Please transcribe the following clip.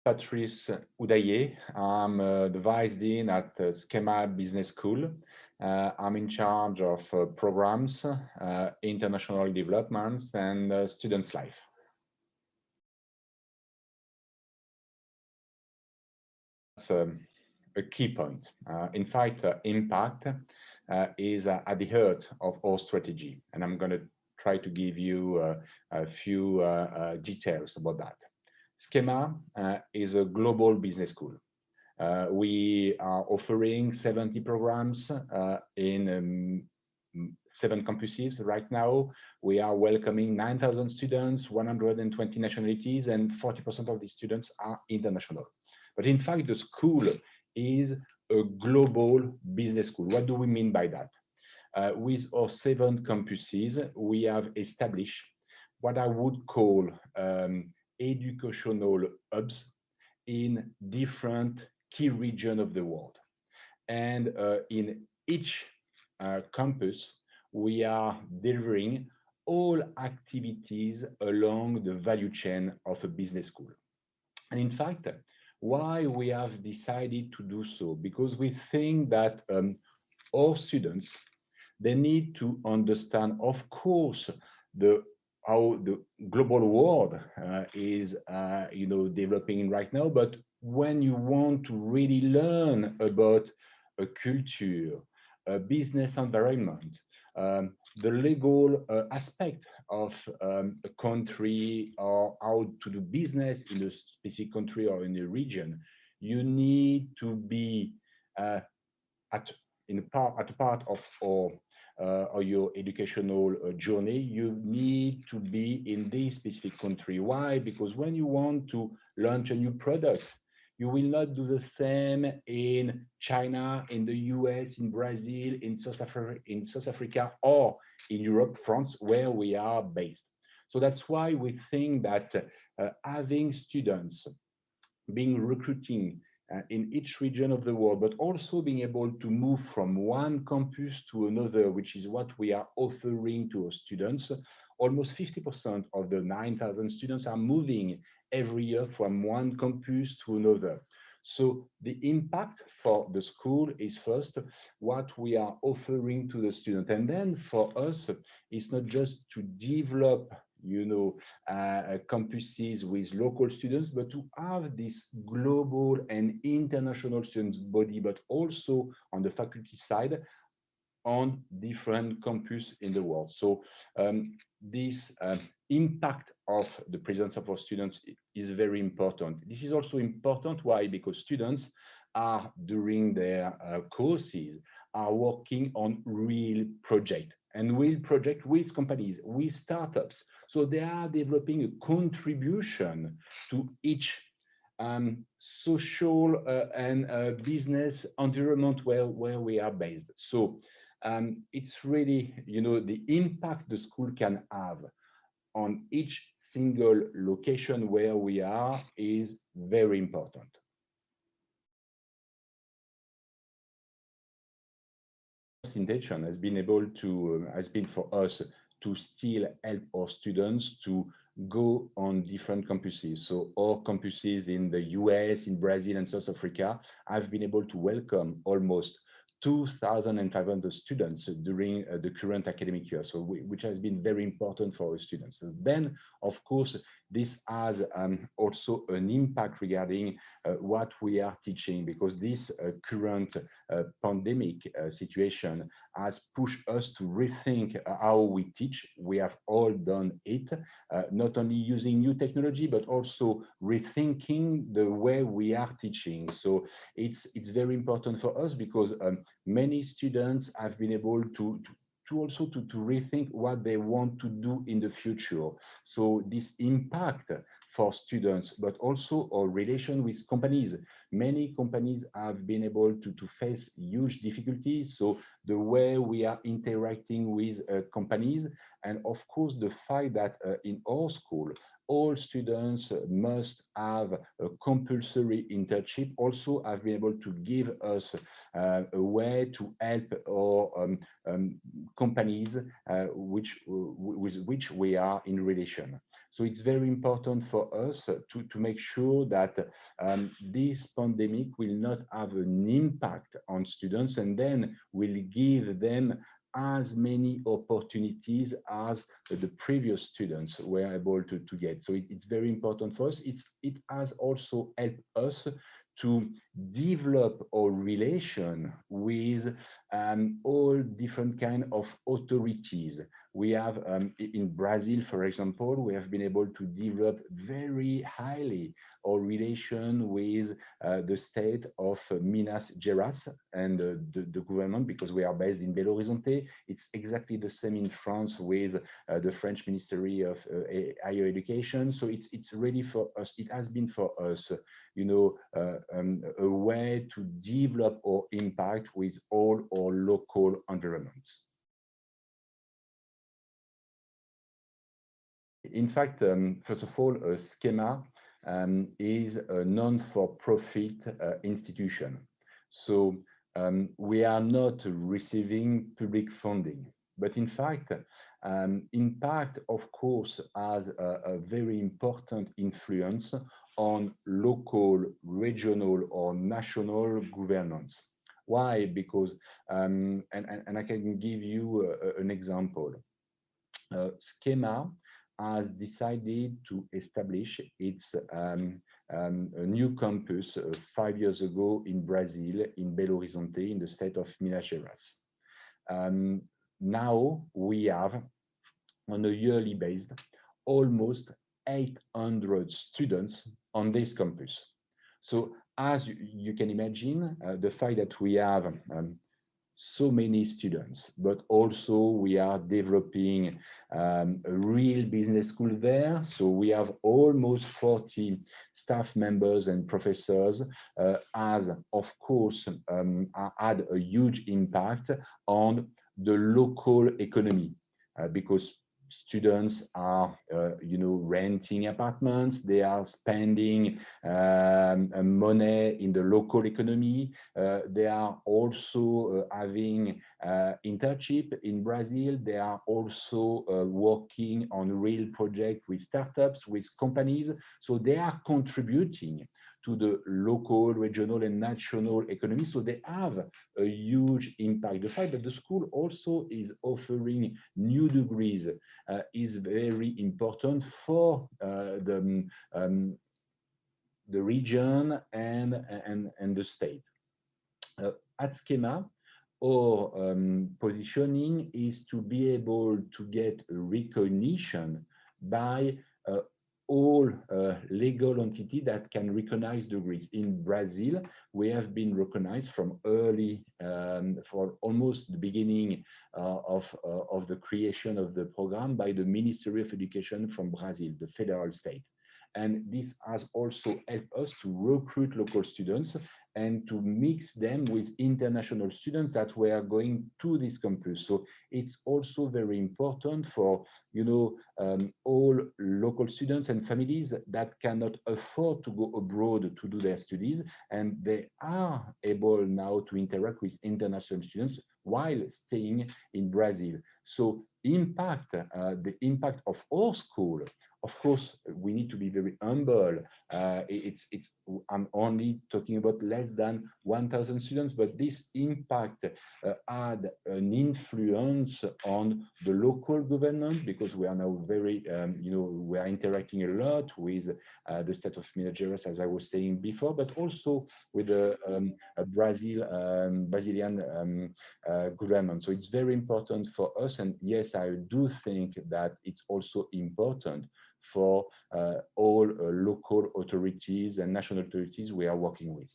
Patrice Houdayer. I'm the Vice Dean at SKEMA Business School. I'm in charge of programs, international developments, and students' life. That's a key point. In fact, impact is at the heart of our strategy, and I'm going to try to give you a few details about that. SKEMA is a global business school. We are offering 70 programs in 7 campuses right now. We are welcoming 9,000 students, 120 nationalities, and 40% of these students are international. But in fact, the school is a global business school. What do we mean by that? With our 7 campuses, we have established what I would call educational hubs in different key regions of the world. And in each campus, we are delivering all activities along the value chain of a business school. And in fact, why we have decided to do so? Because we think that our students, they need to understand, of course, how the global world is developing right now, but when you want to really learn about a culture, a business environment, the legal aspect of a country, or how to do business in a specific country or in a region, you need to be at a part of or your educational journey. You need to be in this specific country. Why? Because when you want to launch a new product, you will not do the same in China, in the US, in Brazil, in South Africa, or in Europe, France, where we are based. So that's why we think that having students being recruiting in each region of the world, but also being able to move from one campus to another, which is what we are offering to our students. Almost 50% of the 9,000 students are moving every year from one campus to another. So the impact for the school is first what we are offering to the student. And then for us, it's not just to develop campuses with local students, but to have this global and international students body, but also on the faculty side on different campuses in the world. So this impact of the presence of our students is very important. This is also important. Why? Because students are, during their courses, are working on real projects, and real project with companies, with startups. So they are developing a contribution to each social and business environment where we are based. So it's really, the impact the school can have on each single location where we are is very important. Intention has been for us to still help our students to go on different campuses. So our campuses in the US, in Brazil, and South Africa have been able to welcome almost 2,500 students during the current academic year, so which has been very important for our students. So then, of course, this has also an impact regarding what we are teaching, because this current pandemic situation has pushed us to rethink how we teach. We have all done it, not only using new technology, but also rethinking the way we are teaching. So it's very important for us, because many students have been able to rethink what they want to do in the future. So this impact for students, but also our relation with companies. Many companies have been able to face huge difficulties. So the way we are interacting with companies, and of course the fact that in our school, all students must have a compulsory internship, also have been able to give us a way to help our companies with which we are in relation. So it's very important for us to make sure that this pandemic will not have an impact on students, and then will give them as many opportunities as the previous students were able to get. So it's very important for us. It has also helped us to develop our relation with all different kind of authorities. We have in Brazil, for example, we have been able to develop very highly our relation with the state of Minas Gerais and the government, because we are based in Belo Horizonte. It's exactly the same in France with the French Ministry of Higher Education. So it's ready for us. It has been for us, a way to develop our impact with all our local environments. In fact, first of all, SKEMA is a non-for-profit institution. So we are not receiving public funding. But in fact, impact, of course, has a very important influence on local, regional, or national governance. Why? Because, and I can give you an example. SKEMA has decided to establish its a new campus 5 years ago in Brazil, in Belo Horizonte, in the state of Minas Gerais. Now we have, on a yearly basis, almost 800 students on this campus. So as you can imagine, the fact that we have so many students, but also we are developing a real business school there. So we have almost 40 staff members and professors, has of course had a huge impact on the local economy, because students are, renting apartments, they are spending money in the local economy. They are also having internship in Brazil. They are also working on real projects with startups, with companies. So they are contributing to the local, regional, and national economy. So they have a huge impact. The fact that the school also is offering new degrees is very important for the region and the state. At SKEMA, our positioning is to be able to get recognition by all legal entity that can recognize degrees. In Brazil, we have been recognized from early, for almost the beginning of the creation of the program by the Ministry of Education from Brazil, the federal state. And this has also helped us to recruit local students and to mix them with international students that were going to this campus. So it's also very important for, all local students and families that cannot afford to go abroad to do their studies, and they are able now to interact with international students while staying in Brazil. So the impact of our school, of course, we need to be very humble. I'm only talking about less than 1,000 students, but this impact had an influence on the local government, because we are now very, we are interacting a lot with the state of Minas Gerais, as I was saying before, but also with the Brazilian government. So it's very important for us. And yes, I do think that it's also important for all local authorities and national authorities we are working with.